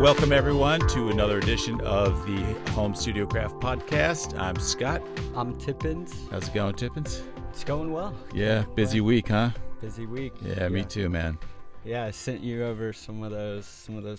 Welcome, everyone, to another edition of the Home Studio Craft Podcast. I'm Scott. I'm Tippens. How's it going, Tippens? It's going well. Yeah, busy week, huh? Busy week. Yeah, me too, man. Yeah, I sent you over some of those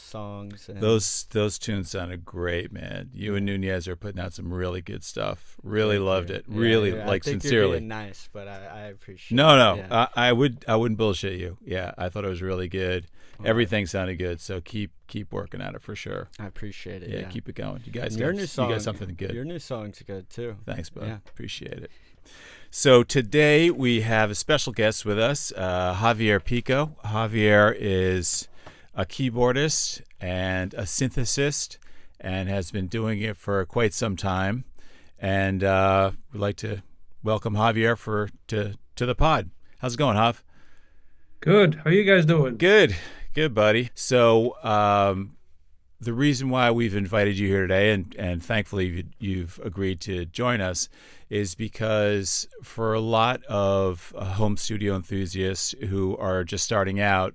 songs. And Those tunes sounded great, man. You and Nunez are putting out some really good stuff. Really loved it. Really, like, I think sincerely. You're being nice, but I appreciate. No. Yeah. I wouldn't bullshit you. Yeah, I thought it was really good. All Everything sounded good. So keep working at it for sure. I appreciate it. Yeah, keep it going. You guys, you got something good. Your new song's good too. Thanks, bud. Yeah. Appreciate it. So today we have a special guest with us, Javier Pico. Javier is a keyboardist and a synthesist and has been doing it for quite some time. And we'd like to welcome Javier to the pod. How's it going, Jav? Good. How you guys doing? Good, buddy. So the reason why we've invited you here today, and thankfully you've agreed to join us, is because for a lot of home studio enthusiasts who are just starting out,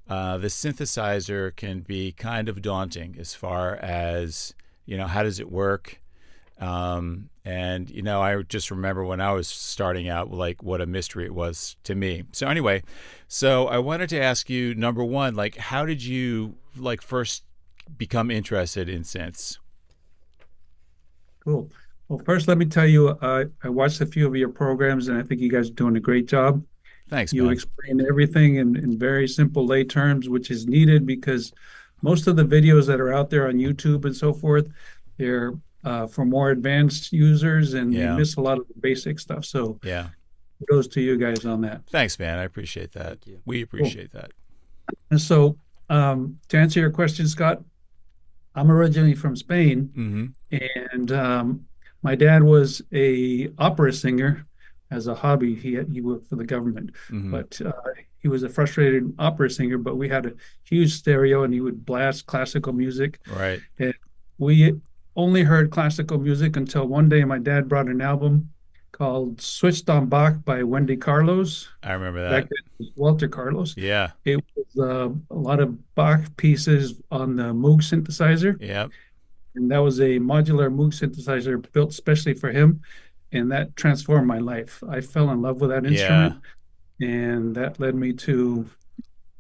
the synthesizer can be kind of daunting as far as, how does it work? And, I just remember when I was starting out, like, what a mystery it was to me. So anyway, I wanted to ask you, number one, like, how did you, first become interested in synths? Cool. Well, first, let me tell you, I watched a few of your programs, and I think you guys are doing a great job. Thanks, man. You explain everything in very simple lay terms, which is needed because most of the videos that are out there on YouTube and so forth, they're for more advanced users, and you miss a lot of the basic stuff. So kudos to you guys on that. Thanks, man. I appreciate that. Thank you. We appreciate that. And so to answer your question, Scott, I'm originally from Spain, and my dad was a opera singer as a hobby. He worked for the government, but he was a frustrated opera singer. But we had a huge stereo, and he would blast classical music. Right. And we only heard classical music until one day my dad brought an album called Switched on Bach by Wendy Carlos. I remember that. Back then it was Walter Carlos. Yeah. It was a lot of Bach pieces on the Moog synthesizer. Yep. And that was a modular Moog synthesizer built especially for him. And that transformed my life. I fell in love with that instrument. And that led me to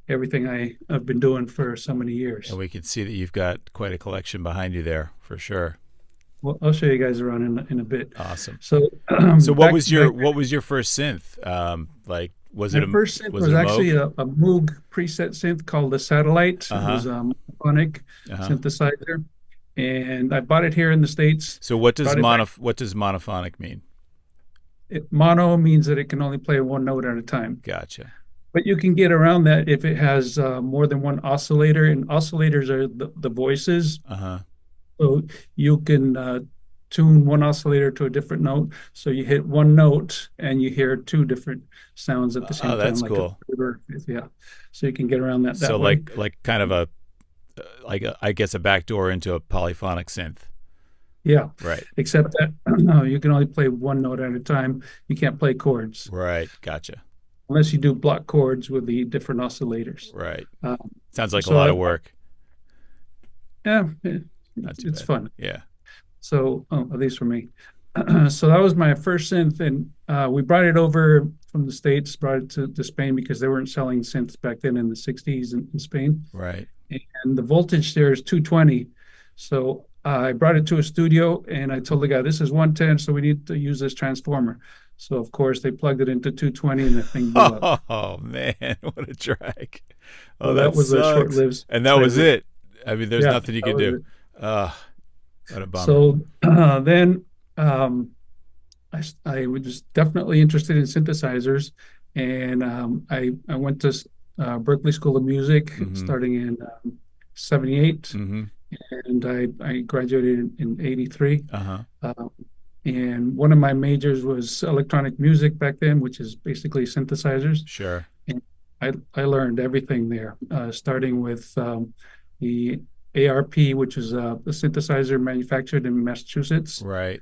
everything I've been doing for so many years. And we can see that you've got quite a collection behind you there, for sure. Well, I'll show you guys around in a bit. Awesome. So, what was your first synth? My first synth was actually a Moog preset synth called the Satellite. It was a monophonic synthesizer, and I bought it here in the States. So what does monophonic mean? Mono means that it can only play one note at a time. Gotcha. But you can get around that if it has more than one oscillator, and oscillators are the voices. So you can tune one oscillator to a different note. So you hit one note and you hear two different sounds at the same time. Oh, that's cool. So you can get around that. So way. like kind of I guess a backdoor into a polyphonic synth. Yeah. Right. Except that you can only play one note at a time. You can't play chords. Right. Gotcha. Unless you do block chords with the different oscillators. Right. Sounds like a lot of work. Yeah. It's fun. Yeah. So, at least for me. So that was my first synth, and we brought it over from the States, brought it to Spain because they weren't selling synths back then in the 60s in Spain. Right. And the voltage there is 220. So I brought it to a studio, and I told the guy, this is 110, so we need to use this transformer. So, of course, they plugged it into 220, and the thing blew up. Oh, man, what a drag. Oh, so that was a short-lived. And that was it. I mean, there's nothing you could do. What a bummer. So then I was definitely interested in synthesizers, and I went to Berklee School of Music starting in 78, and I graduated in 83. And one of my majors was electronic music back then, which is basically synthesizers. Sure. And I learned everything there, starting with the ARP, which is a synthesizer manufactured in Massachusetts. Right.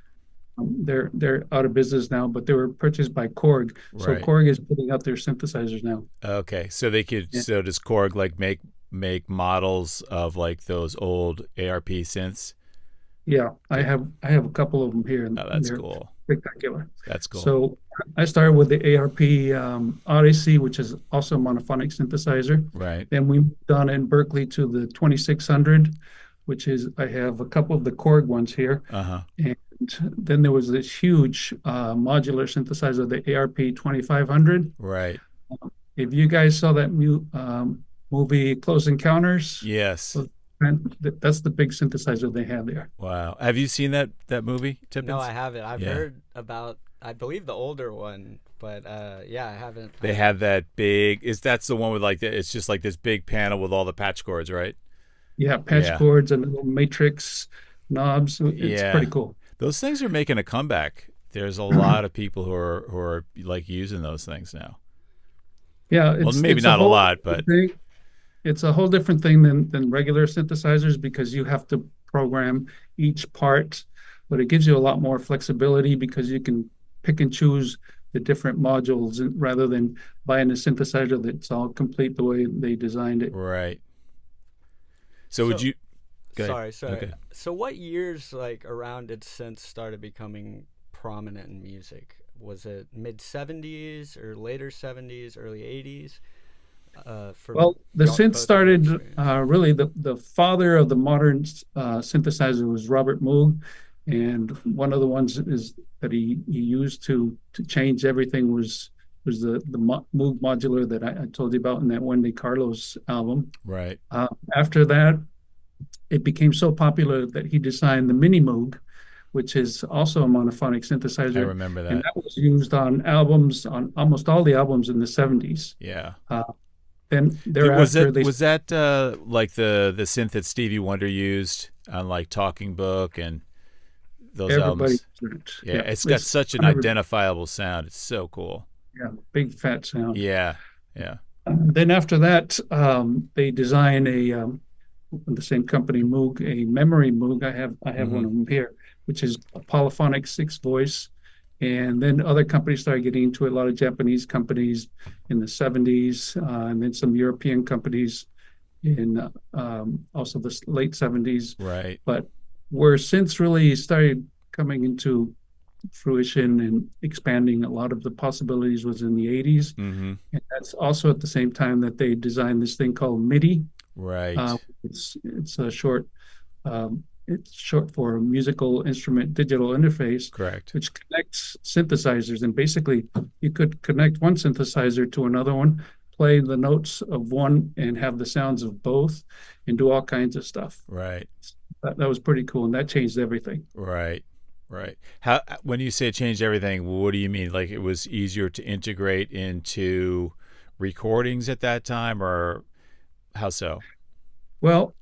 They're out of business now, but they were purchased by Korg. Right. So Korg is putting out their synthesizers now. Okay, so they could. Yeah. So does Korg like make make models of like those old ARP synths? Yeah, I have a couple of them here, Oh, and that's they're cool. spectacular. That's cool. So I started with the ARP Odyssey, which is also a monophonic synthesizer. Right. Then we moved on in Berklee to the 2600, which is I have a couple of the Korg ones here. Uh-huh. And then there was this huge modular synthesizer, the ARP 2500. Right. If you guys saw that movie Close Encounters, Yes. well, that's the big synthesizer they have there. Wow. Have you seen that movie, No, Tippens? I haven't. I've Yeah. heard about, I believe the older one, but yeah, I haven't. They have that big that's the one with like it's just like this big panel with all the patch cords, right? Yeah, patch Yeah. cords and little matrix knobs. It's pretty Yeah. cool. Those things are making a comeback. There's a lot of people who are like using those things now. Yeah, Well, maybe it's a not a whole lot, but different thing. It's a whole different thing than regular synthesizers because you have to program each part, but it gives you a lot more flexibility because you can pick and choose the different modules rather than buying a synthesizer that's all complete the way they designed it. right. So would So, you go ahead. sorry. Okay. So what years, like, around did synths started becoming prominent in music? Was it mid 70s or later 70s, early 80s? Well, the synth both of your started experience. really the father of the modern synthesizer was Robert Moog, and one of the ones is that he used to change everything was the Moog modular that I told you about in that Wendy Carlos album. Right. After that, it became so popular that he designed the Mini Moog, which is also a monophonic I synthesizer, remember and that. that was used on albums on almost all the albums in the 70s. Yeah. Then Was thereafter, it they was that like the synth that Stevie Wonder used on like Talking Book and those everybody, albums? Yeah, yeah, it's got such an identifiable sound. It's so cool. yeah, big fat sound. Yeah. Yeah. Then after that, they design the same company Moog, a memory Moog. I have one Hmm. of them here, which is a polyphonic six voice. And then other companies started getting into it. A lot of Japanese companies in the 70s, and then some European companies in also the late 70s. Right. But where synths really started coming into fruition and expanding a lot of the possibilities was in the 80s. Hmm. And that's also at the same time that they designed this thing called MIDI. Right. It's a short it's short for musical instrument digital interface, Correct. which connects synthesizers. And basically, you could connect one synthesizer to another one, play the notes of one, and have the sounds of both, and do all kinds of stuff. Right. That was pretty cool, and that changed everything. Right. Right. How when you say it changed everything, what do you mean? Like it was easier to integrate into recordings at that time, or how so? Well,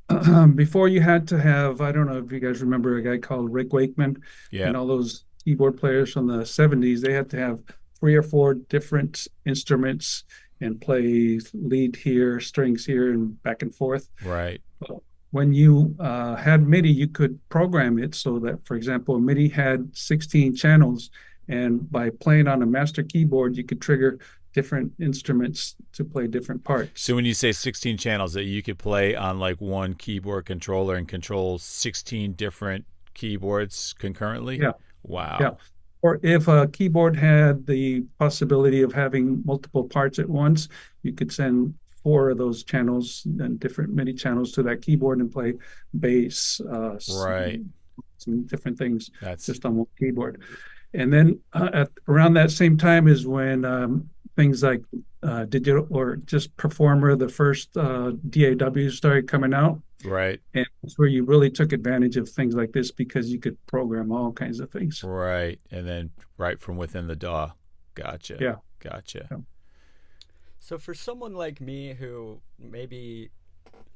before you had to have, I don't know if you guys remember a guy called Rick Wakeman Yeah. and all those keyboard players from the 70s. They had to have three or four different instruments and play lead here, strings here, and back and forth. Right. When you had MIDI, you could program it so that, for example, MIDI had 16 channels. And by playing on a master keyboard, you could trigger different instruments to play different parts. So when you say 16 channels, that you could play on like one keyboard controller and control 16 different keyboards concurrently? Yeah. Wow. Yeah. Or if a keyboard had the possibility of having multiple parts at once, you could send four of those channels and different MIDI channels to that keyboard and play bass, Right. some different things That's just on one keyboard. And then around that same time is when things like digital or just Performer, the first DAW started coming out. right. And it's where you really took advantage of things like this because you could program all kinds of things. Right. And then right from within the DAW. Gotcha. Yeah. Gotcha. Yeah. So for someone like me who maybe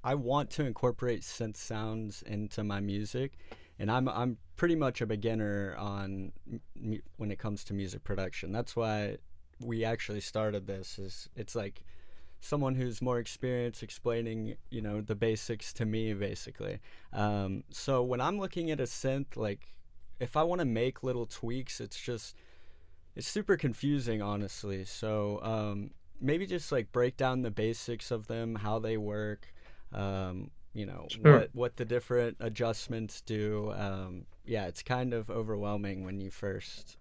I want to incorporate synth sounds into my music, and I'm pretty much a beginner on when it comes to music production. That's why we actually started this. Is it's like someone who's more experienced explaining, the basics to me, basically. So when I'm looking at a synth, like if I want to make little tweaks, it's super confusing, honestly. So maybe just like break down the basics of them, how they work, Sure. what the different adjustments do. Yeah, it's kind of overwhelming when you first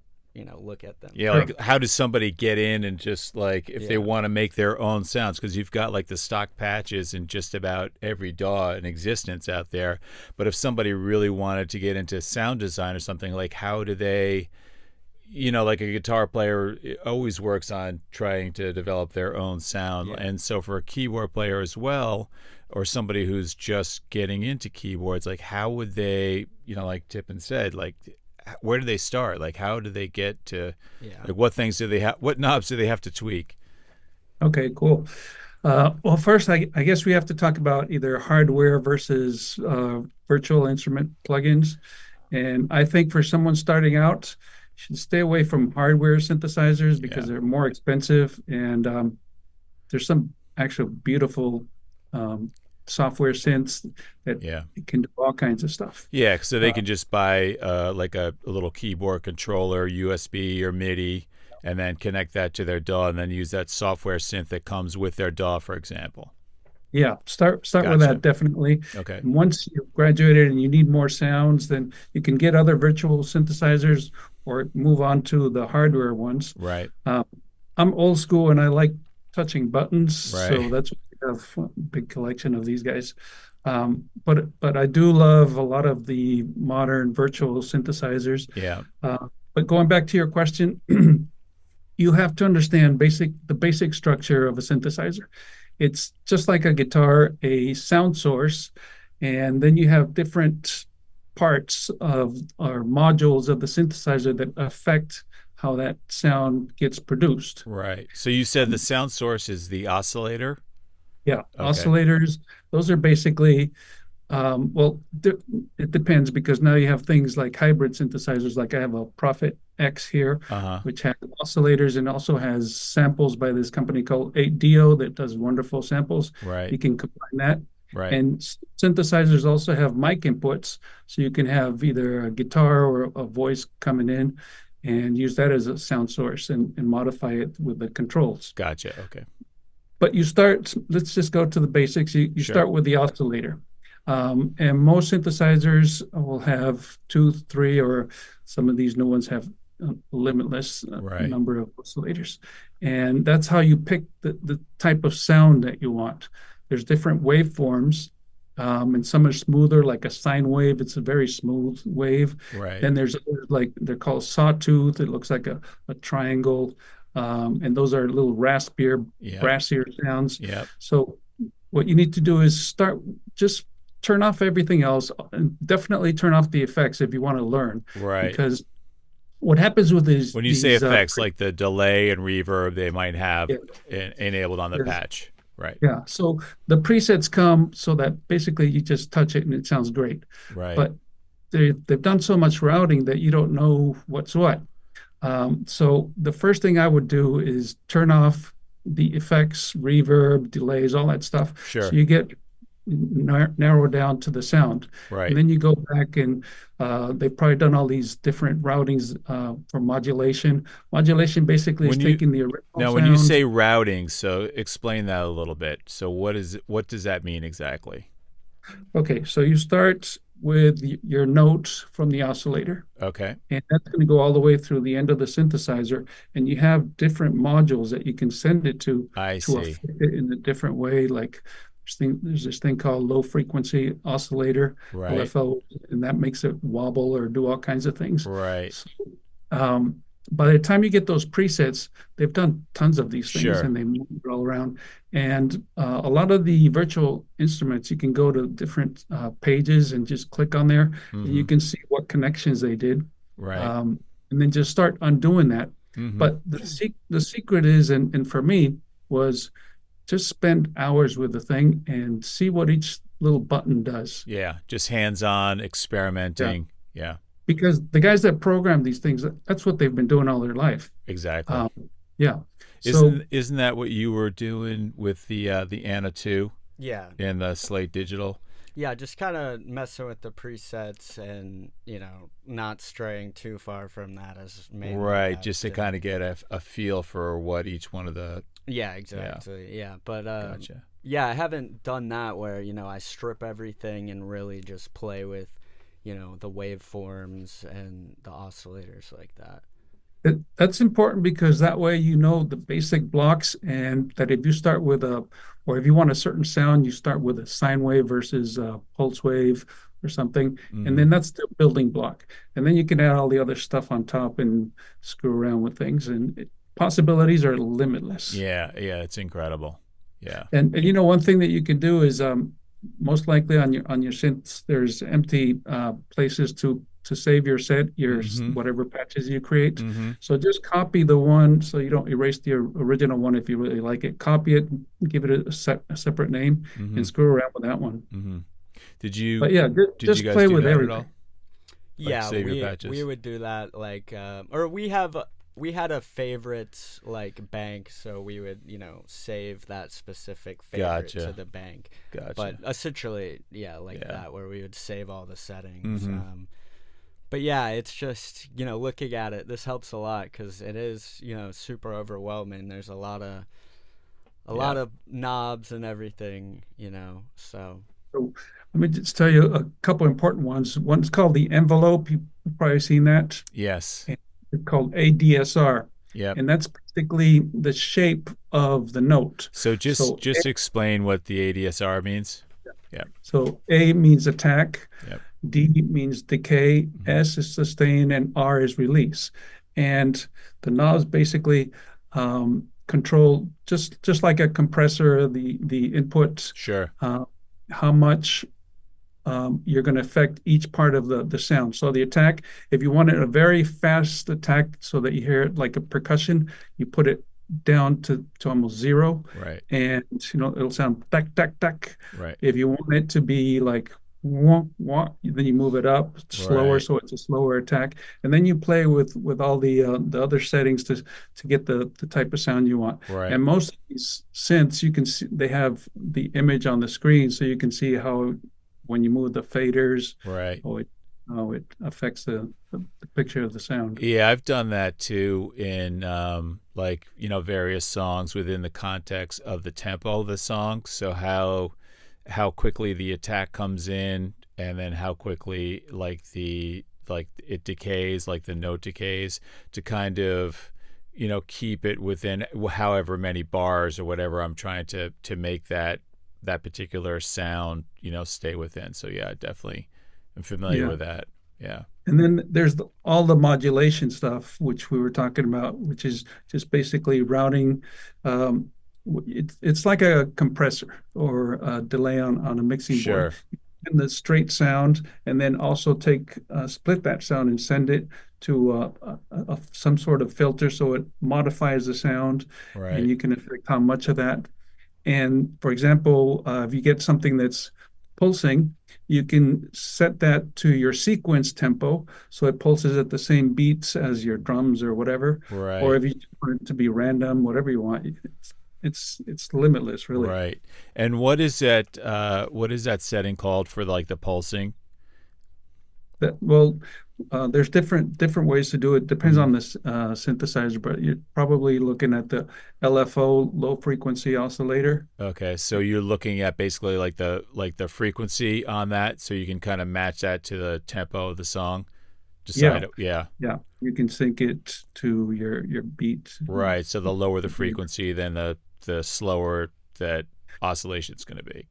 look at them. Yeah, Sure. like how does somebody get in and just like if they Yeah. want to make their own sounds, because you've got like the stock patches in just about every DAW in existence out there. But if somebody really wanted to get into sound design or something, like how do they, like a guitar player always works on trying to develop their own sound. Yeah. And so for a keyboard player as well, or somebody who's just getting into keyboards, like how would they, like Tippens said, like where do they start? Like how do they get to, Yeah. like what things do they have, what knobs do they have to tweak? Okay, cool. Well, first, I guess we have to talk about either hardware versus virtual instrument plugins. And I think for someone starting out, you should stay away from hardware synthesizers because Yeah. they're more expensive. And there's some actual beautiful software synths that Yeah. can do all kinds of stuff. Yeah, so they Uh, can just buy like a little keyboard controller, USB or MIDI, and then connect that to their DAW, and then use that software synth that comes with their DAW, for example. Yeah, start with Gotcha. that definitely. Okay. And once you've graduated and you need more sounds, then you can get other virtual synthesizers or move on to the hardware ones. Right. I'm old school and I like touching buttons, so Right. that's why I have a big collection of these guys. But I do love a lot of the modern virtual synthesizers. Yeah. But going back to your question, you have to understand the basic structure of a synthesizer. It's just like a guitar, a sound source, and then you have different parts of or modules of the synthesizer that affect how that sound gets produced. Right. So you said the sound source is the oscillator? Yeah, Okay. oscillators, those are basically well, it depends because now you have things like hybrid synthesizers. Like I have a Prophet X here, Uh-huh. which has oscillators and also has samples by this company called 8Dio that does wonderful samples. Right. You can combine that. Right. And synthesizers also have mic inputs, so you can have either a guitar or a voice coming in and use that as a sound source and modify it with the controls. Gotcha. Okay. But let's just go to the basics. You Sure. start with the oscillator. And most synthesizers will have two, three, or some of these new ones have a limitless Right. number of oscillators. And that's how you pick the type of sound that you want. There's different waveforms, and some are smoother, like a sine wave. It's a very smooth wave. Right. Then there's others, like they're called sawtooth. It looks like a triangle. And those are a little raspier, Yeah. brassier sounds. Yep. So what you need to do is just turn off everything else and definitely turn off the effects if you want to learn. Right. Because what happens with these When you say effects, like the delay and reverb they might have enabled on the Yes. patch. Right. Yeah, so the presets come so that basically you just touch it and it sounds great. Right. But they've done so much routing that you don't know what's what. So the first thing I would do is turn off the effects, reverb, delays, all that stuff. Sure. So you get narrow down to the sound. Right. And then you go back and they've probably done all these different routings for modulation. Modulation basically is taking the original Now, sound. when you say routing, so explain that a little bit. So what does that mean exactly? Okay, so you start with your notes from the oscillator, Okay. and that's going to go all the way through the end of the synthesizer, and you have different modules that you can send it to I to see. affect it in a different way. Like there's this thing called low frequency oscillator, Right. LFO, and that makes it wobble or do all kinds of things. Right. So, by the time you get those presets, they've done tons of these things Sure. and they move it all around. And a lot of the virtual instruments, you can go to different pages and just click on there, and you Mhm. can see what connections they did, Right. and then just start undoing that. Mhm. But the secret is, and for me, was just spend hours with the thing and see what each little button does. Yeah, just hands-on experimenting. Yeah, Because the guys that program these things, that's what they've been doing all their life. exactly. Yeah. So Isn't that what you were doing with the Anna 2 Yeah. and the Slate Digital? Yeah, just kind of messing with the presets and, not straying too far from that as mainly Right, as just to kind of get a feel for what each one of the. Yeah, exactly. Yeah, but Gotcha. Yeah, I haven't done that where, I strip everything and really just play with, the waveforms and the oscillators like that. That's important because that way you know the basic blocks, and that if you start with or if you want a certain sound, you start with a sine wave versus a pulse wave or something, and Hmm. then that's the building block. And then you can add all the other stuff on top and screw around with things, and possibilities are limitless. Yeah, yeah, it's incredible. Yeah. And one thing that you can do is most likely on your synths, there's empty places to save your set, Hmm. whatever patches you create. Hmm. So just copy the one so you don't erase the original one if you really like it. Copy it, give it a separate name, Hmm. and screw around with that one. Hmm. Did But you yeah, did you just guys play do with that at everything. all? Like Yeah, save your we patches? would do that like or we had a favorite like bank, so we would, save that specific favorite to Gotcha. the bank. But Gotcha. essentially, yeah, like Yeah. that where we would save all the settings. Hmm. But yeah, it's just, looking at it, this helps a lot cuz it is, super overwhelming. There's a Yeah. lot of knobs and everything, So, So let me just tell you a couple important ones. One's called the envelope. You've probably seen that. Yes. And it's called ADSR. Yep. And that's basically the shape of the note. So just So just explain what the ADSR means. Yep. so A means attack, Yep. D means decay, Hmm. S is sustain, and R is release. And the knobs basically control just like a compressor, the input, Sure. uh, how much you're going to affect each part of the sound. So the attack, if you wanted a very fast attack so that you hear it like a percussion, you put it down to almost zero, Right. and it'll sound tack tack tack. Right. If you want it to be like wah, wah, then you move it up slower, Right. so it's a slower attack, and then you play with all the other settings to get the type of sound you want. Right. And most of these synths, you can see they have the image on the screen, so you can see how when you move the faders, Right. how it affects the picture of the sound. Yeah, I've done that too in like, various songs within the context of the tempo of the song. So how quickly the attack comes in, and then how quickly like it decays, like the note decays, to kind of keep it within however many bars or whatever I'm trying to make that particular sound stay within. So yeah, I definitely am familiar Yeah. with that. Yeah. And then there's all the modulation stuff, which we were talking about, which is just basically routing. Um, it's like a compressor or a delay on a mixing board. Sure. And the straight sound, and then also split that sound and send it to some sort of filter so it modifies the sound, and Right. you can affect how much of that. And for example, if you get something that's pulsing, you can set that to your sequence tempo so it pulses at the same beats as your drums or whatever. Or Right. if you want it to be random, whatever you want, it's limitless, really. Right. And what is that setting called for like the pulsing? Well, there's different ways to do it. Depends Hmm. on this synthesizer, but you're probably looking at the LFO, low frequency oscillator. Okay, so you're looking at basically like the frequency on that, so you can kind of match that to the tempo of the song. Yeah, Decide, yeah, yeah. You can sync it to your beat. right. So the lower the frequency, then the slower that oscillation's going to be.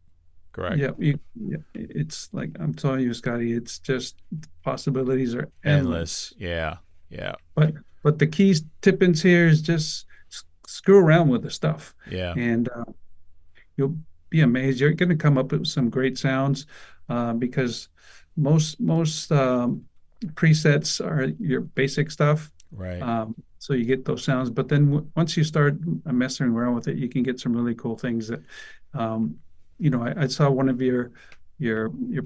Correct. Yeah, yeah, it's like I'm telling you, Scotty, it's just possibilities are Endless. endless. Yeah. Yeah. But the keys Tippens here is just screw around with the stuff, Yeah. and you'll be amazed. You're going to come up with some great sounds because most presets are your basic stuff. Right. So you get those sounds, but then once you start messing around with it, you can get some really cool things that, um, I saw one of your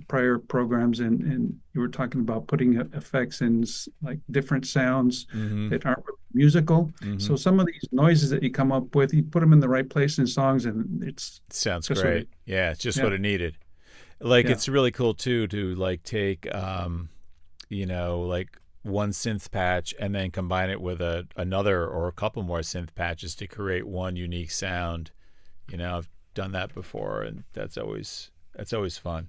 prior programs, and you were talking about putting effects in like different sounds Mm-hmm. that aren't really musical. Mm-hmm. So some of these noises that you come up with, you put them in the right place in songs, and it's Sounds just what it, great. Yeah, it's just yeah, what it needed. Like yeah, it's really cool too to like take like one synth patch and then combine it with another or a couple more synth patches to create one unique sound. I've done that before, and that's always fun.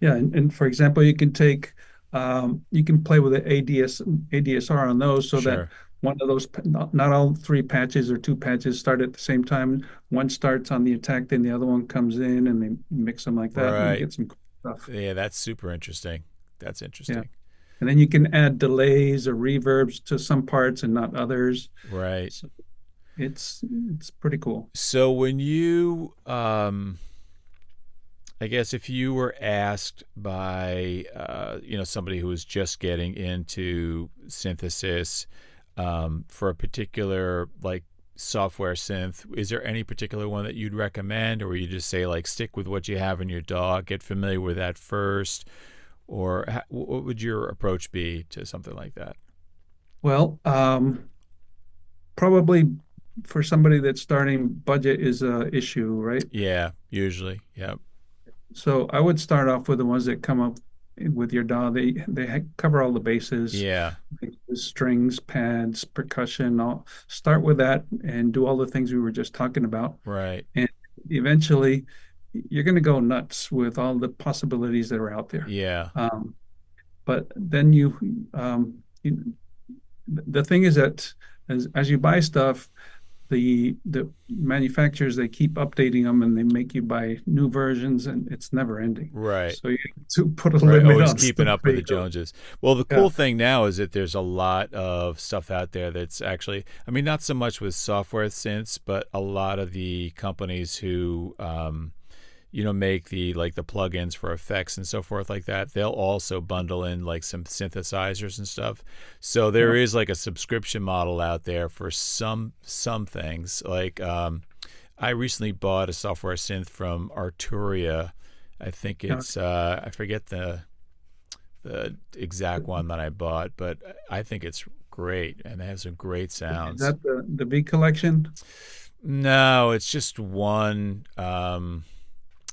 Yeah, and for example, you can play with an ADSR on those so that Sure. one of those, not all three patches or two patches start at the same time. One starts on the attack, then the other one comes in, and they mix them like that, and you Right. get some cool stuff. Yeah, that's super interesting. That's Yeah, interesting. and then you can add delays or reverbs to some parts and not others. Right. So it's pretty cool. So when you I guess if you were asked by somebody who was just getting into synthesis for a particular like software synth, is there any particular one that you'd recommend, or you just say like stick with what you have in your DAW, get familiar with that first, or what would your approach be to something like that? Well, probably for somebody that's starting, budget is a issue, right? Yeah, usually. Yeah. So I would start off with the ones that come up with your DAW. They cover all the bases, Yeah. like the strings, pads, percussion. All start with that and do all the things we were just talking about. Right. And eventually, you're going to go nuts with all the possibilities that are out there. Yeah. But then the thing is that as you buy stuff, the manufacturers, they keep updating them and they make you buy new versions, and it's never ending. Right. So you have to put a Right, limit always on keeping stuff up that with the you go. Joneses. Well, the Yeah, cool thing now is that there's a lot of stuff out there that's actually, I mean, not so much with software synths, but a lot of the companies who, make the like the plugins for effects and so forth like that. They'll also bundle in like some synthesizers and stuff. So there yeah, is like a subscription model out there for some things. Like I recently bought a software synth from Arturia. I think yeah. it's I forget the exact one that I bought, but I think it's great and it has some great Is sounds. that the V collection? No, it's just one.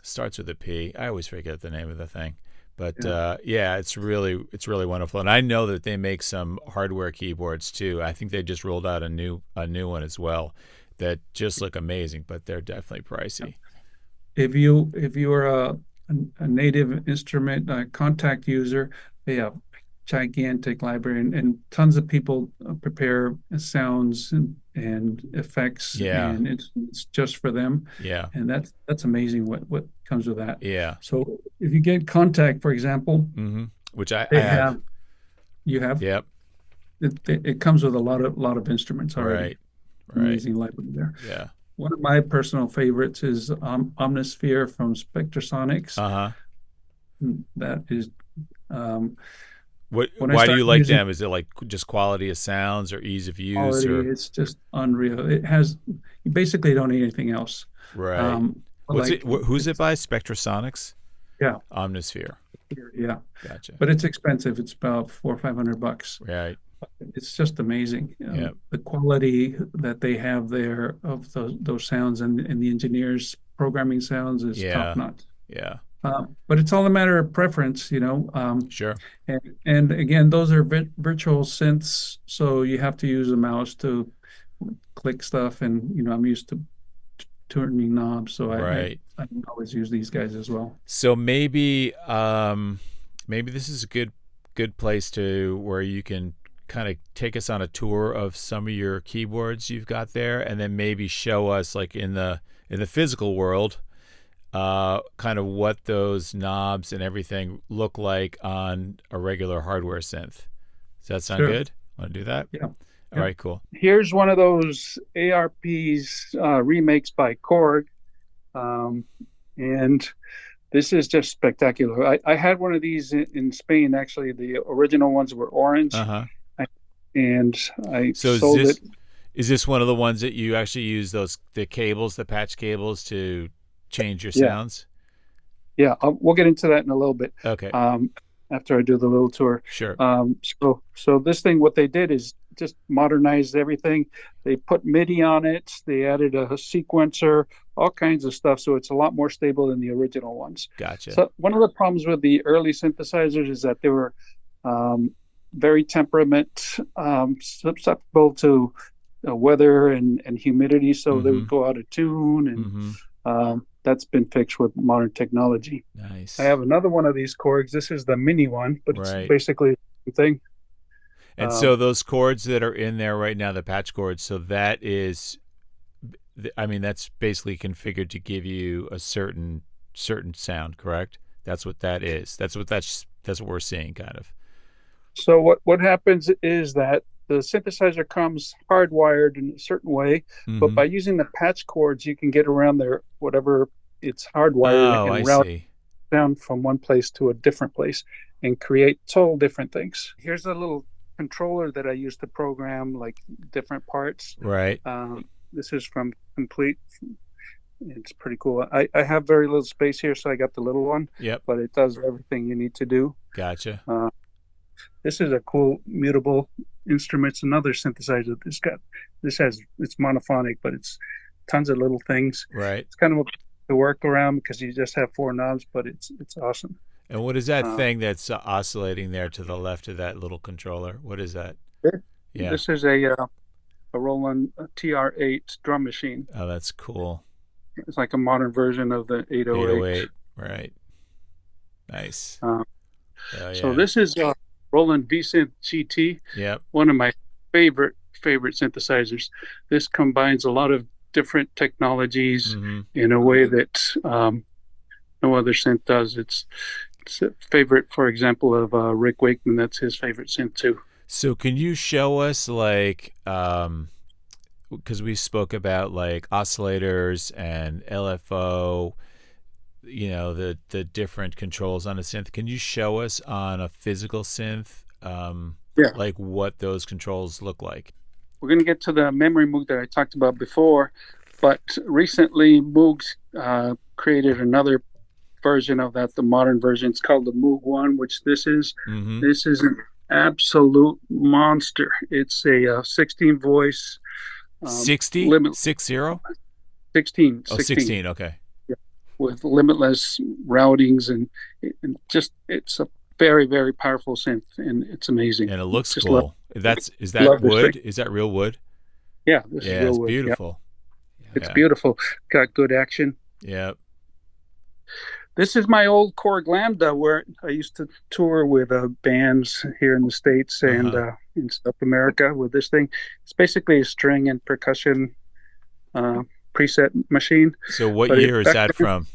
Starts with a P. I always forget the name of the thing, but Yeah. yeah, it's really wonderful. And I know that they make some hardware keyboards too. I think they just rolled out a new one as well that just look amazing, but they're definitely pricey. If you are a native instrument contact user, they have gigantic library, and tons of people prepare sounds and effects Yeah, and it's just for them, yeah, and that's amazing what comes with that. yeah. So if you get contact, for example, Mm-hmm. Which I they have. have you have Yep. it comes with a lot of instruments already. Right. Right. Amazing library there. Yeah. One of my personal favorites is Omnisphere from Spectrasonics. Uh huh. That is What? when I Why do you started like using them? Is it like just quality of sounds or ease of use quality, or it's just unreal. It has you basically don't need anything else. right? But What's it? like Who's it it's by? Spectrasonics, yeah, Omnisphere. yeah. Gotcha. But it's expensive. It's about $400 or $500. Right. It's just amazing. Yeah. The quality that they have there of those sounds and the engineers programming sounds is top Yeah. notch. Yeah. But it's all a matter of preference, you know. Sure. And again, those are virtual synths, so you have to use a mouse to click stuff. And I'm used to turning knobs, so Right. I can always use these guys as well. So maybe this is a good place to where you can kind of take us on a tour of some of your keyboards you've got there, and then maybe show us like in the physical world, kind of what those knobs and everything look like on a regular hardware synth. Does that sound Sure. good? Want to do that? Yeah. All right, cool. Here's one of those ARPs remakes by Korg, and this is just spectacular. I had one of these in Spain. Actually, the original ones were orange, Uh-huh. and I So sold it. is this one of the ones that you actually use the cables, the patch cables to change your Yeah, sounds? yeah. We'll get into that in a little bit Okay. after I do the little tour. Sure. So this thing, what they did is just modernized everything. They put MIDI on it. They added a sequencer, all kinds of stuff. So it's a lot more stable than the original ones. Gotcha. So one of the problems with the early synthesizers is that they were very susceptible to weather and humidity. So they Mm-hmm. would go out of tune, and Mm-hmm. That's been fixed with modern technology. I Nice. have another one of these Korgs. This is the mini one, but it's Right. basically the same thing. And so those chords that are in there right now, the patch chords, so that is, I mean, that's basically configured to give you a certain sound, correct? That's what that is. That's what we're seeing, kind of. So what happens is that the synthesizer comes hardwired in a certain way, but Mm-hmm. by using the patch cords, you can get around there whatever it's hardwired Oh, I and route see. down from one place to a different place and create total different things. Here's a little controller that I use to program like different parts. Right. This is from Complete. It's pretty cool. I have very little space here, so I got the little one, Yep. but it does everything you need to do. Gotcha. This is a cool mutable instrument. It's another synthesizer. It's monophonic, but it's tons of little things. Right. It's kind of a workaround because you just have four knobs, but it's awesome. And what is that thing that's oscillating there to the left of that little controller? What is that? Yeah. This is a Roland TR8 drum machine. Oh, that's cool. It's like a modern version of the 808. 808. Right. Nice. So this is Roland V-Synth GT. Yep. One of my favorite synthesizers. This combines a lot of different technologies in a way that no other synth does. It's a favorite, for example, of Rick Wakeman. That's his favorite synth too. So can you show us like because we spoke about like oscillators and LFO, the different controls on a synth. Can you show us on a physical synth like what those controls look like? We're going to get to the memory Moog that I talked about before, but recently Moog's created another version of that, the modern version. It's called the Moog One, which this is. This is an absolute monster. It's a 16 voice 60 limit 60 16 oh 16 okay with limitless routings and just it's a very, very powerful synth, and it's amazing. And it looks just cool. Is that wood? Is that real wood? Yeah, this is real it's wood. Beautiful. Yeah. It's beautiful. Got good action. Yeah. This is my old Korg Lambda, where I used to tour with bands here in the States and in South America with this thing. It's basically a string and percussion preset machine. So what year is that from?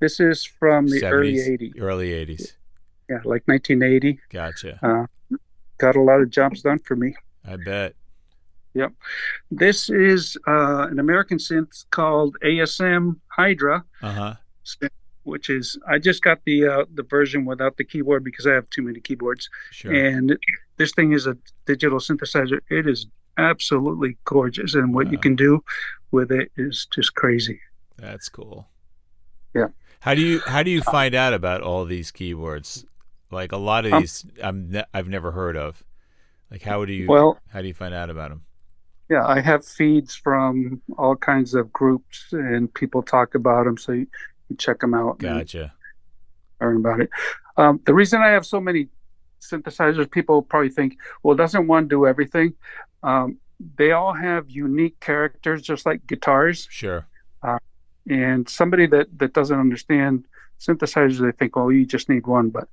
This is from the 70s, early 80s. Early 80s. Yeah, like 1980. Gotcha. Got a lot of jobs done for me. I bet. Yep. This is an American synth called ASM Hydra. Which is, I just got the version without the keyboard because I have too many keyboards. Sure. And this thing is a digital synthesizer. It is absolutely gorgeous, and what you can do with it is just crazy. That's cool. Yeah. How do you find out about all these keyboards? Like a lot of these, I've never heard of. Like how do you find out about them? Yeah, I have feeds from all kinds of groups, and people talk about them. So you check them out. Gotcha. Learn about it. The reason I have so many synthesizers, people probably think, well, doesn't one do everything? They all have unique characters, just like guitars. Sure. And somebody that doesn't understand synthesizers, they think, well, you just need one. But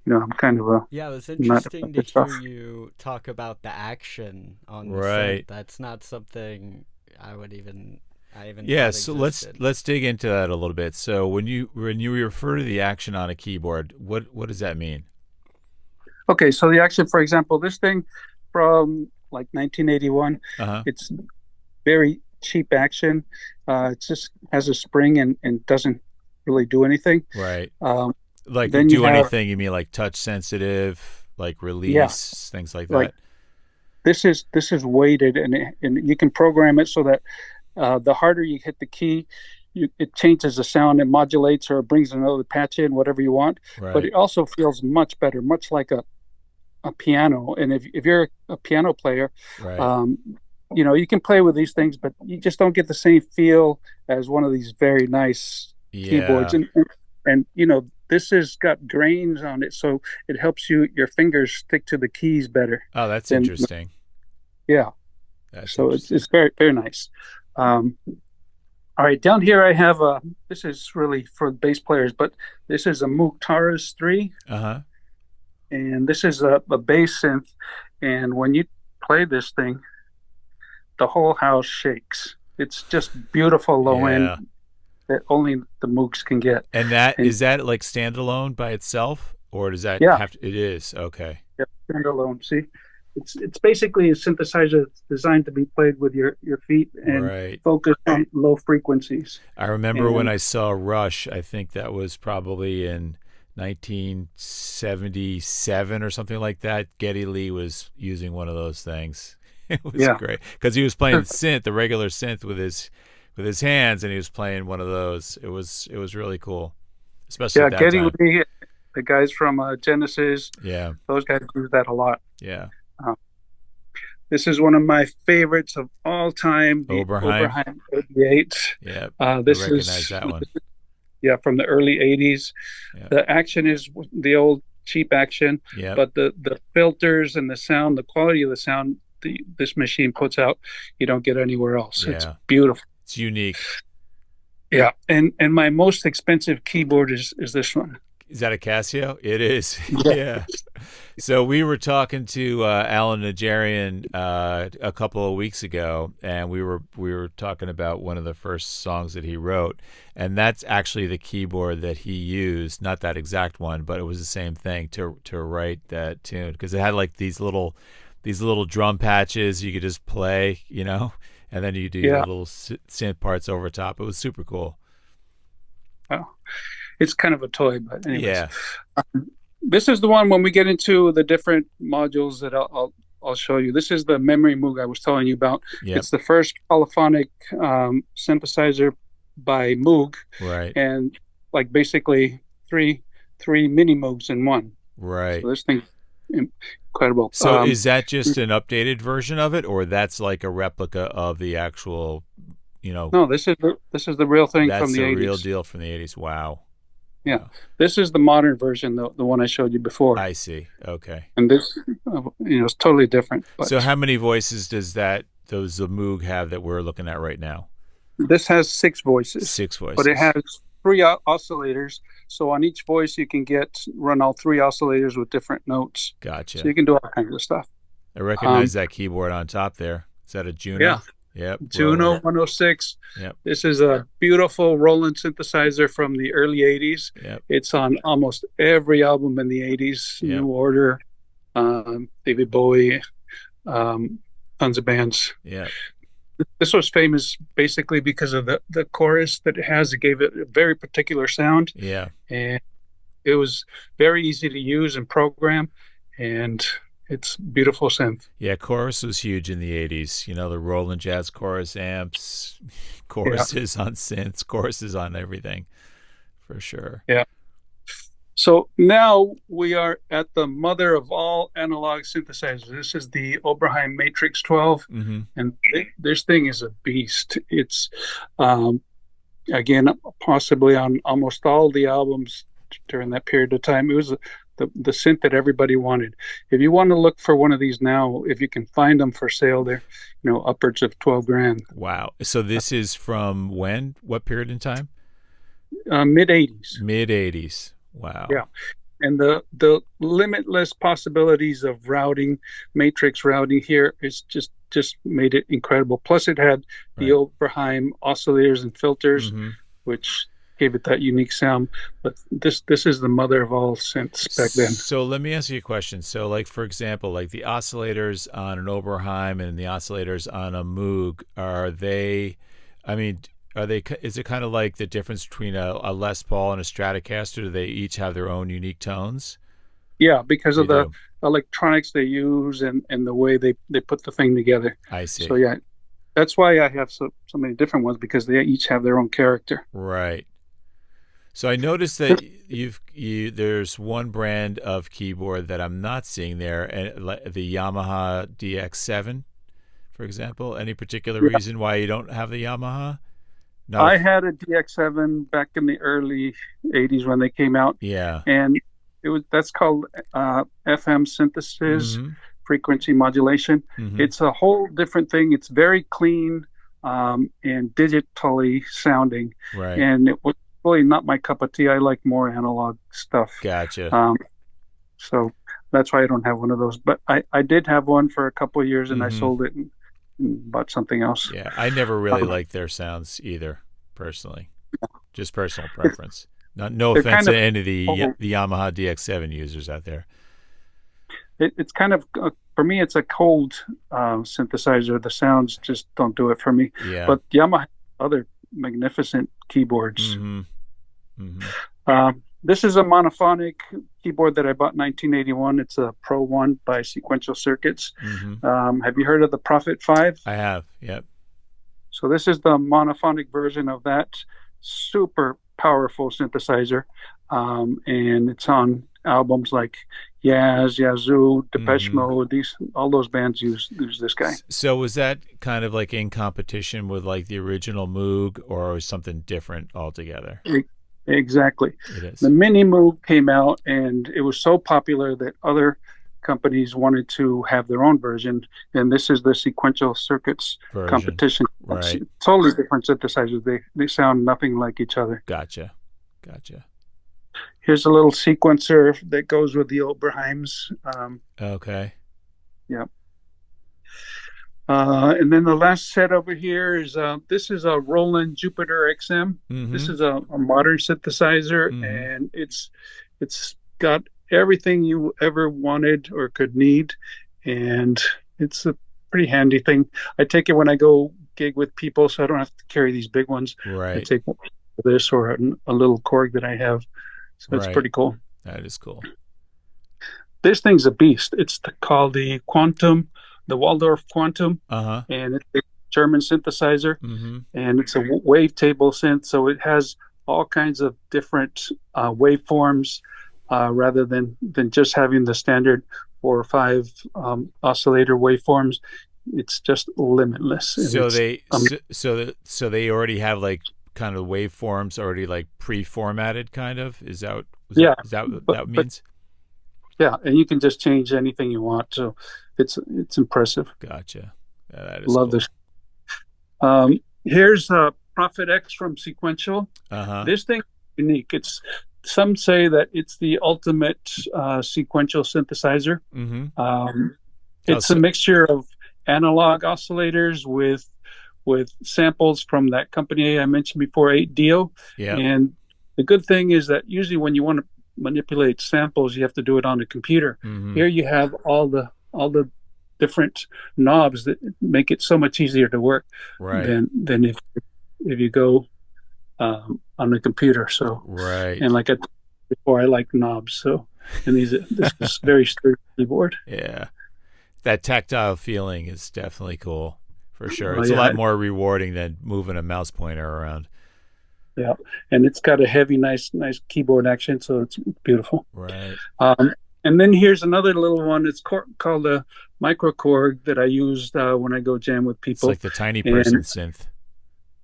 I'm kind of a it was interesting to hear you talk about the action on the synth. That's not something I even so let's dig into that a little bit. So when you refer to the action on a keyboard, what does that mean? Okay, so the action, for example, this thing from like 1981, it's very cheap action. It just has a spring and doesn't really do anything. Right. Like do anything? You mean like touch sensitive, like release, things like that? Like, this is weighted, and you can program it so that the harder you hit the key, it changes the sound, it modulates, or it brings another patch in, whatever you want. Right. But it also feels much better, much like a piano. And if you're a piano player, you can play with these things, but you just don't get the same feel as one of these very nice keyboards. And this has got grains on it, so it helps your fingers stick to the keys better. Oh, that's interesting. Yeah. That's so it's very, very nice. All right, down here I have a. This is really for bass players, but this is a Moog Taurus 3, Uh-huh. and this is a bass synth. And when you play this thing, the whole house shakes. It's just beautiful low end Yeah. that only the Moogs can get. And that And is that like standalone by itself, or does that yeah, have to? It is okay. yeah, standalone. See, it's basically a synthesizer that's designed to be played with your feet and Right. focus on low frequencies. I remember when And I saw Rush. I think that was probably in 1977 or something like that. Geddy Lee was using one of those things. It was yeah, great because he was playing synth, the regular synth with his hands, and he was playing one of those. It was really cool, especially yeah, at that Geddy time. Lee, the guys from Genesis, Yeah, those guys do that a lot. yeah. Uh, this is one of my favorites of all time, the Oberheim. Oberheim 88. Yeah, I This recognize is that one. yeah from the early 80s. Yeah, The action is the old cheap action, yeah, but the filters and the sound, the quality of the sound this machine puts out, you don't get anywhere else. It's yeah. beautiful. It's unique. Yeah, and my most expensive keyboard is this one. Is that a Casio? It is. Yeah, Yeah. So we were talking to Alan Najarian a couple of weeks ago, and we were talking about one of the first songs that he wrote, and that's actually the keyboard that he used. Not that exact one, but it was the same thing to write that tune because it had like these little drum patches you could just play, and then you do your yeah. little synth parts over top. It was super cool. Well, it's kind of a toy, but anyways, Yeah. this is the one when we get into the different modules that I'll show you. This is the memory Moog I was telling you about. Yep. It's the first polyphonic synthesizer by Moog, Right. and like basically three mini Moogs in one. Right. So this thing's incredible. So is that just an updated version of it, or that's like a replica of the actual, no, this is the real thing that's from the the 80s. real deal from the 80s? Wow. Yeah, Wow. this is the modern version, the one I showed you before, I see. Okay. and this, is totally different. But So how many voices does the Moog have that we're looking at right now? this has 6 voices, 6 voices. but it has 3 oscillators. So on each voice, you can run all 3 oscillators with different notes. Gotcha. So you can do all kinds of stuff. I recognize that keyboard on top there. Is that a Juno? Yeah. Yep. Juno Roland. 106. Yep. This is a beautiful Roland synthesizer from the early 80s. Yep. It's on almost every album in the 80s. Yep. New Order, David Bowie, tons of bands. Yeah. This was famous basically because of the chorus that it has. It gave it a very particular sound, Yeah. and it was very easy to use and program, and it's beautiful synth. Yeah, chorus was huge in the 80s. The Roland Jazz chorus amps, choruses on synths, choruses on everything, for sure. Yeah. So now we are at the mother of all analog synthesizers. This is the Oberheim Matrix 12, Mm-hmm. and this thing is a beast. It's, again, possibly on almost all the albums during that period of time. It was the synth that everybody wanted. If you want to look for one of these now, if you can find them for sale, they're upwards of 12 grand. Wow. So this is from when? What period in time? Mid 80s. Mid 80s. Wow. Yeah. And the limitless possibilities of routing, matrix routing here is just made it incredible. Plus, it had the Oberheim oscillators and filters, Mm-hmm. which gave it that unique sound. But this is the mother of all synths back then. So let me ask you a question. So, like, for example, like the oscillators on an Oberheim and the oscillators on a Moog, is it kind of like the difference between a Les Paul and a Stratocaster? Do they each have their own unique tones? Yeah, because of They the do. electronics they use and the way they put the thing together. I see. So yeah, that's why I have so many different ones, because they each have their own character. Right. So I noticed that there's one brand of keyboard that I'm not seeing there, and the Yamaha DX7, for example. Any particular reason why you don't have the Yamaha? No. I had a DX7 back in the early 80s when they came out. Yeah. And that's called FM synthesis, Mm-hmm. frequency modulation. Mm-hmm. It's a whole different thing. It's very clean, and digitally sounding, Right. and it was really not my cup of tea. I like more analog stuff. Gotcha. Um, so that's why I don't have one of those. But I did have one for a couple of years, and I Mm-hmm. sold it and bought something else. Yeah, I never really Um, liked their sounds either, personally. Just personal it's, preference. Not no they're offense kind to of any of cold. the Yamaha DX7 users out there. It's kind of for me. It's a cold synthesizer. The sounds just don't do it for me. Yeah. But Yamaha has other magnificent keyboards. Mm-hmm. Mm-hmm. This is a monophonic keyboard that I bought in 1981. It's a Pro One by Sequential Circuits. Mm-hmm. Have you heard of the Prophet 5? I have. Yep. So this is the monophonic version of that super powerful synthesizer, and it's on albums like Yazoo, Depeche Mm-hmm. Mode. These all those bands use this guy. So was that kind of like in competition with like the original Moog, or was something different altogether? Exactly. It is. The Mini Moog came out, and it was so popular that other companies wanted to have their own version, and this is the Sequential Circuits Version. competition. It's Right. totally different synthesizers. They sound nothing like each other. Gotcha. Gotcha. Here's a little sequencer that goes with the Oberheims. Okay. Yeah. And then the last set over here is this is a Roland Jupiter XM. This Mm-hmm. is a modern synthesizer, Mm-hmm. and it's got everything you ever wanted or could need, and it's a pretty handy thing. I take it when I go gig with people, so I don't have to carry these big ones. I Right. take this or a little Korg that I have, so it's Right. pretty cool. That is cool. This thing's a beast. It's called the Quantum, the Waldorf Quantum, Uh-huh. and it's a German synthesizer, Mm-hmm. and it's a wavetable synth, so it has all kinds of different waveforms, rather than just having the standard 4 or 5 oscillator waveforms. It's just limitless, and So it's they so they already have like kind of waveforms already like pre-formatted kind of? yeah, Is that what but that means? yeah, and you can just change anything you want. So it's impressive. Gotcha. Yeah, that is Love cool. this. Here's Prophet X from Sequential. Uh-huh. This thing is unique. Some say that it's the ultimate sequential synthesizer. Mm-hmm. It's a mixture of analog oscillators with samples from that company I mentioned before, 8Dio. Yeah. And the good thing is that usually when you want to manipulate samples, you have to do it on a computer. Mm-hmm. Here you have all the different knobs that make it so much easier to work, Right. than if you go on the computer. So Right. and like I told you before, I like knobs. So and this is very sturdy keyboard. Yeah. That tactile feeling is definitely cool for sure. Oh, It's a yeah. lot more rewarding than moving a mouse pointer around. Yeah, and it's got a heavy, nice keyboard action, so it's beautiful. Right. And then here's another little one. It's called a Micro Korg that I used when I go jam with It's people. like the tiny person And synth.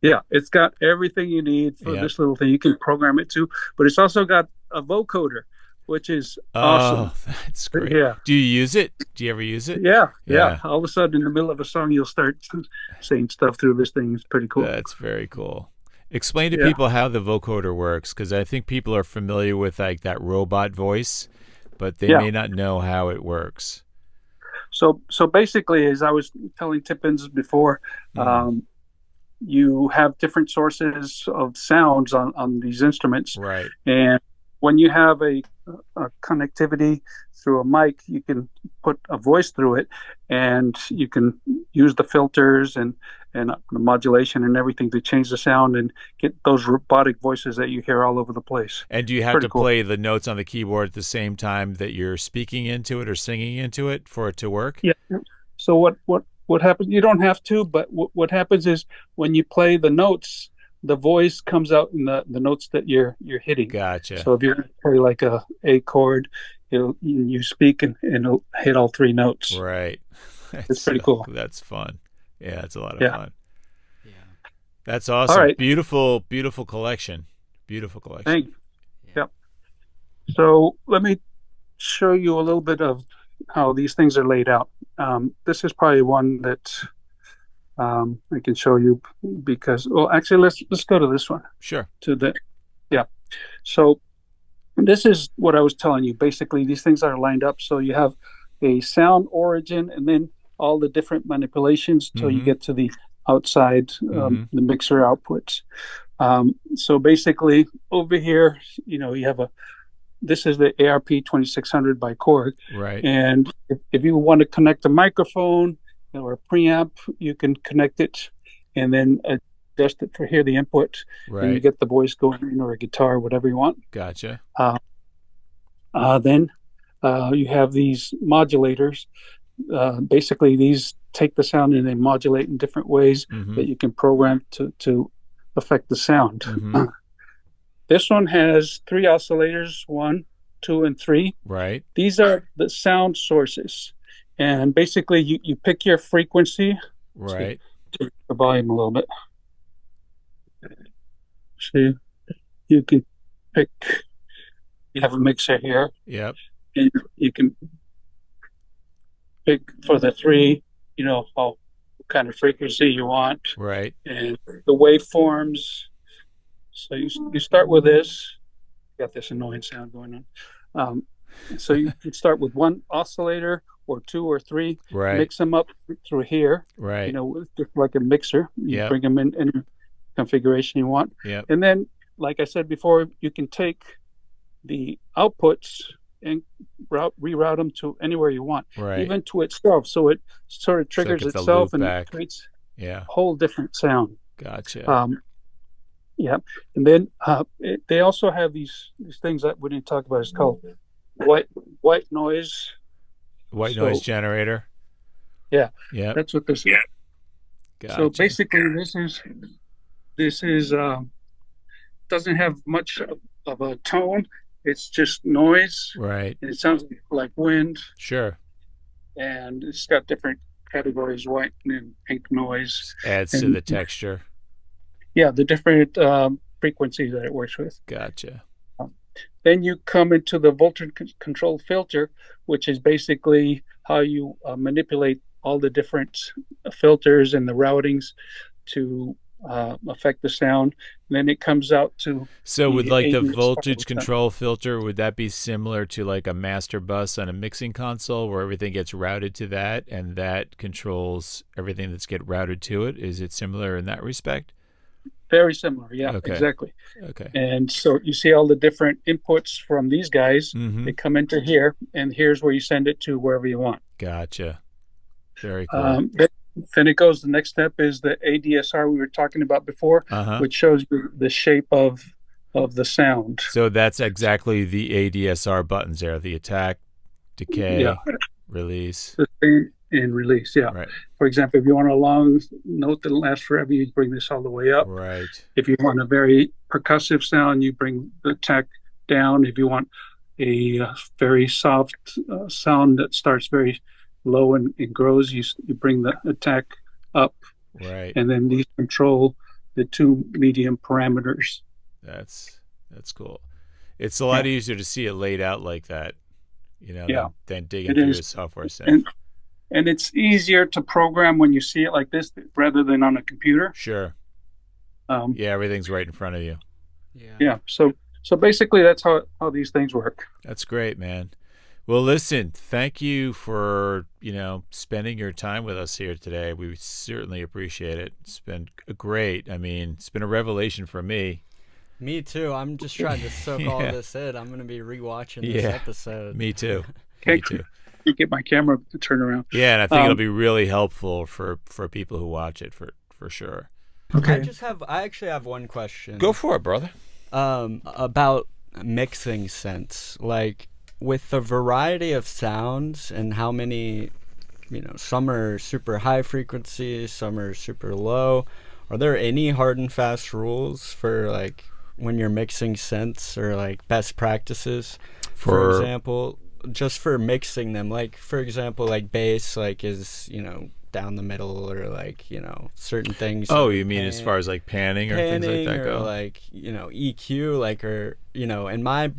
yeah, it's got everything you need for Yeah. this little thing. You can program it too, but it's also got a vocoder, which is awesome. Oh, that's great. Yeah. Do you use it? Do you ever use it? Yeah. Yeah. All of a sudden, in the middle of a song, you'll start saying stuff through this thing. It's pretty cool. That's very cool. Explain to Yeah. people how the vocoder works, because I think people are familiar with like that robot voice, but they Yeah. may not know how it works. So basically, as I was telling Tippens before, you have different sources of sounds on these instruments, Right. and when you have a connectivity through a mic, you can put a voice through it, and you can use the filters and the modulation and everything to change the sound and get those robotic voices that you hear all over the place. And do you have Pretty to cool. play the notes on the keyboard at the same time that you're speaking into it or singing into it for it to work? Yeah. So what happens? You don't have to, but what happens is when you play the notes, the voice comes out in the notes that you're hitting. Gotcha. So if you play like a chord, you speak and it'll hit all 3 notes. Right. It's pretty cool. That's fun. Yeah, it's a lot of Yeah. fun. Yeah. That's awesome. All right. Beautiful, beautiful collection. Beautiful collection. Thank you. Yep. So let me show you a little bit of how these things are laid out. This is probably one that I can show you because, well, actually, let's go to this one. Sure. Yeah. So this is what I was telling you. Basically, these things are lined up. So you have a sound origin and then all the different manipulations till you get to the outside, the mixer outputs. So basically over here, you have this is the ARP 2600 by Korg. Right. And if you want to connect a microphone or a preamp, you can connect it and then adjust it for here, the input. Right. And you get the voice going in or a guitar, whatever you want. Gotcha. Then you have these modulators. Basically, these take the sound and they modulate in different ways that you can program to affect the sound. This one has 3 oscillators, 1, 2, and 3. Right. These are the sound sources. And basically, you pick your frequency. Right. Turn the volume a little bit. So you can pick, you have a mixer here. Yep. And you can pick for the 3, what kind of frequency you want. Right. And the waveforms. So you start with this. Got this annoying sound going on. So you can start with 1 oscillator or 2 or 3. Right. Mix them up through here. Right. Just like a mixer. You bring them in any configuration you want. Yep. And then, like I said before, you can take the outputs and reroute them to anywhere you want, right. even to itself. So it sort of triggers itself and it creates a whole different sound. Gotcha. Yeah. And then they also have these things that we didn't talk about. It's called white noise. White noise generator. Yeah. Yeah. That's what this is. Gotcha. So basically this is doesn't have much of a tone. It's just noise. Right. And it sounds like wind. Sure. And it's got different categories, white and pink noise. Adds to the texture. Yeah, the different frequencies that it works with. Gotcha. Then you come into the voltage control filter, which is basically how you manipulate all the different filters and the routings to affect the sound. And then it comes out to. So with like the voltage control filter, would that be similar to like a master bus on a mixing console where everything gets routed to that and that controls everything that's get routed to it? Is it similar in that respect? Very similar, yeah, okay. Exactly. Okay. And so you see all the different inputs from these guys. They come into here, and here's where you send it to wherever you want. Gotcha. Very cool. Then it goes, the next step is the ADSR we were talking about before, which shows you the shape of the sound. So that's exactly the ADSR buttons there, the attack, decay, release. And release, yeah. Right. For example, if you want a long note that lasts forever, you bring this all the way up. Right. If you want a very percussive sound, you bring the attack down. If you want a very soft sound that starts very low and grows, you bring the attack up. Right. And then these control the 2 medium parameters. That's cool. It's a lot easier to see it laid out like that, than digging through the software set. And it's easier to program when you see it like this rather than on a computer. Sure. Everything's right in front of you. Yeah. So basically that's how these things work. That's great, man. Well, listen, thank you for, spending your time with us here today. We certainly appreciate it. It's been great. I mean, it's been a revelation for me. Me too. I'm just trying to soak all this in. I'm going to be rewatching this episode. Me too. Me too. Get my camera to turn around. Yeah, and I think it'll be really helpful for people who watch it for sure. Okay. I actually have one question. Go for it, brother. About mixing synths. Like with the variety of sounds and how many, some are super high frequency, some are super low. Are there any hard and fast rules for like when you're mixing synths or like best practices? For example, just for mixing them, like for example, like bass, like is down the middle, or like certain things. Oh, you mean as far as like panning or things like that go? Or like EQ, like, or in my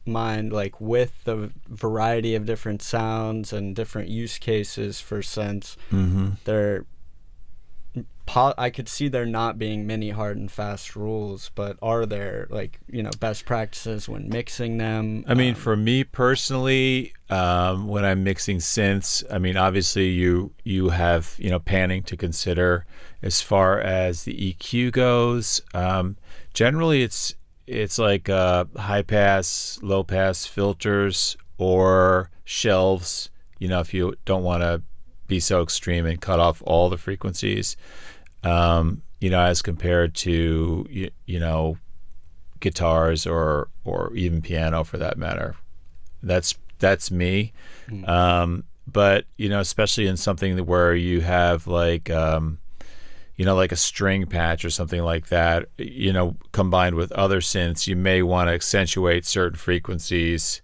mind, like with the variety of different sounds and different use cases for synths, they're I could see there not being many hard and fast rules, but are there like, best practices when mixing them? I mean, for me personally, when I'm mixing synths, I mean, obviously you have, panning to consider as far as the EQ goes. Generally it's like high pass, low pass filters or shelves, if you don't want to be so extreme and cut off all the frequencies, as compared to, guitars or even piano for that matter. That's me. But, especially in something where you have like, like a string patch or something like that, combined with other synths, you may want to accentuate certain frequencies,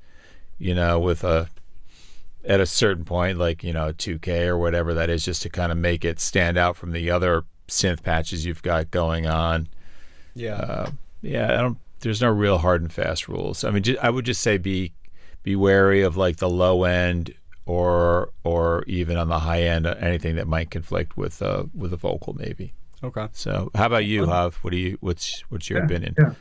at a certain point, like, 2K or whatever that is, just to kind of make it stand out from the other synth patches you've got going on. Yeah. There's no real hard and fast rules. I mean, I would just say be wary of like the low end or even on the high end, anything that might conflict with a vocal maybe. Okay. So how about you, Hav? What's your opinion? Yeah.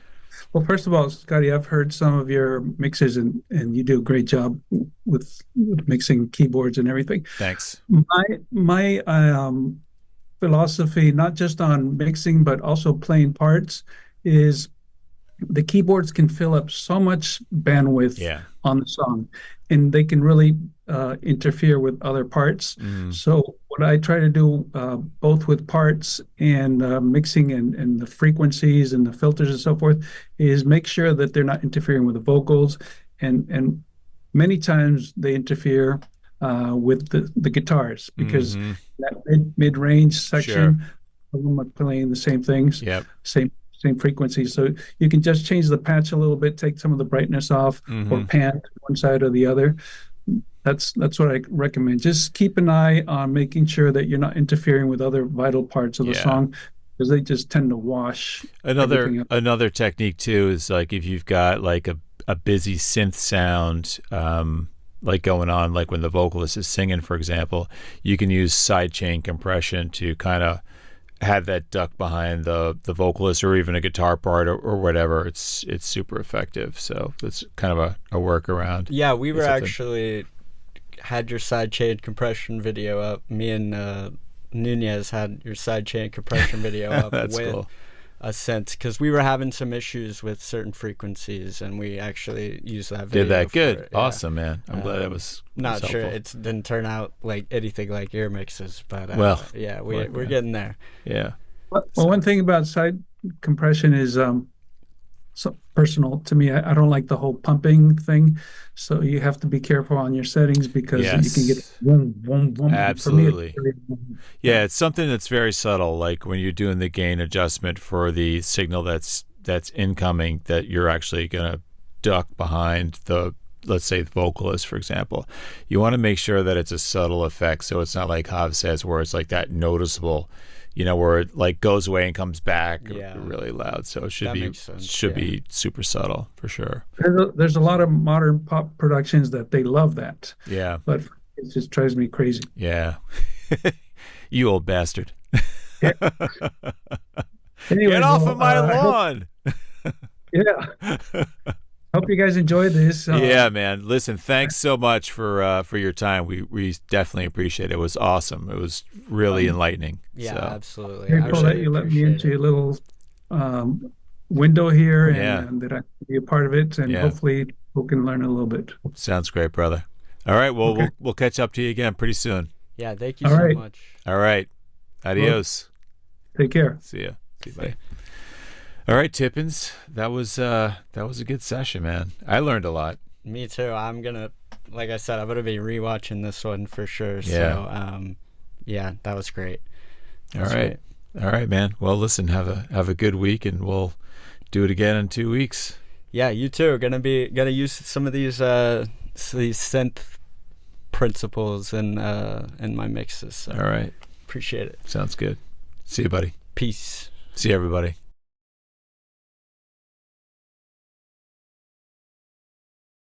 Well, first of all, Scotty, I've heard some of your mixes and you do a great job with mixing keyboards and everything. Thanks. My philosophy, not just on mixing, but also playing parts, is the keyboards can fill up so much bandwidth on the song, and they can really interfere with other parts. So what I try to do, both with parts and mixing and the frequencies and the filters and so forth, is make sure that they're not interfering with the vocals. And many times they interfere with the guitars, because that mid-range section, I'm playing the same things, same frequency. So you can just change the patch a little bit, take some of the brightness off, or pan to one side or the other. That's what I recommend. Just keep an eye on making sure that you're not interfering with other vital parts of the song, because they just tend to wash. Another technique too is like if you've got like a busy synth sound, like going on, like when the vocalist is singing, for example, you can use sidechain compression to kind of have that duck behind the vocalist or even a guitar part or whatever. It's super effective. So it's kind of a workaround. Yeah, we were actually had your sidechain compression video up. Me and Nunez had your sidechain compression video up That's with cool. a synth, because we were having some issues with certain frequencies, and we actually used that video. Did that good. It, Awesome, man. I'm glad it was not sure helpful. it didn't turn out like anything like your mixes, but we're getting there. Yeah. Well, one thing about side compression is so personal to me. I don't like the whole pumping thing, so you have to be careful on your settings, because you can get boom, boom, boom. Absolutely. For me, Yeah, it's something that's very subtle, like when you're doing the gain adjustment for the signal that's incoming, that you're actually going to duck behind the, let's say, the vocalist, for example. You want to make sure that it's a subtle effect, so it's not like Hav says, where it's like that noticeable, where it like goes away and comes back really loud. So it should be super subtle for sure. There's a lot of modern pop productions that they love that. Yeah. But it just drives me crazy. Yeah. You old bastard. Yeah. Anyways, Get off of my lawn. Hope you guys enjoyed this. Yeah, man. Listen, thanks so much for your time. We definitely appreciate it. It was awesome. It was really enlightening. Yeah, so. Absolutely. Grateful that you let me into your little window here, and that I can be a part of it, and hopefully people can learn a little bit. Sounds great, brother. All right, well, we'll catch up to you again pretty soon. Yeah, thank you so much. All right. Adios. Well, take care. See ya. Bye. All right, Tippens. That was a good session, man. I learned a lot. Me too. I'm gonna, like I said, I'm gonna be rewatching this one for sure. Yeah. So, that was great. All right, man. Well, listen, have a good week, and we'll do it again in 2 weeks. Yeah, you too. Gonna use some of these synth principles in my mixes. So all right. Appreciate it. Sounds good. See you, buddy. Peace. See you, everybody.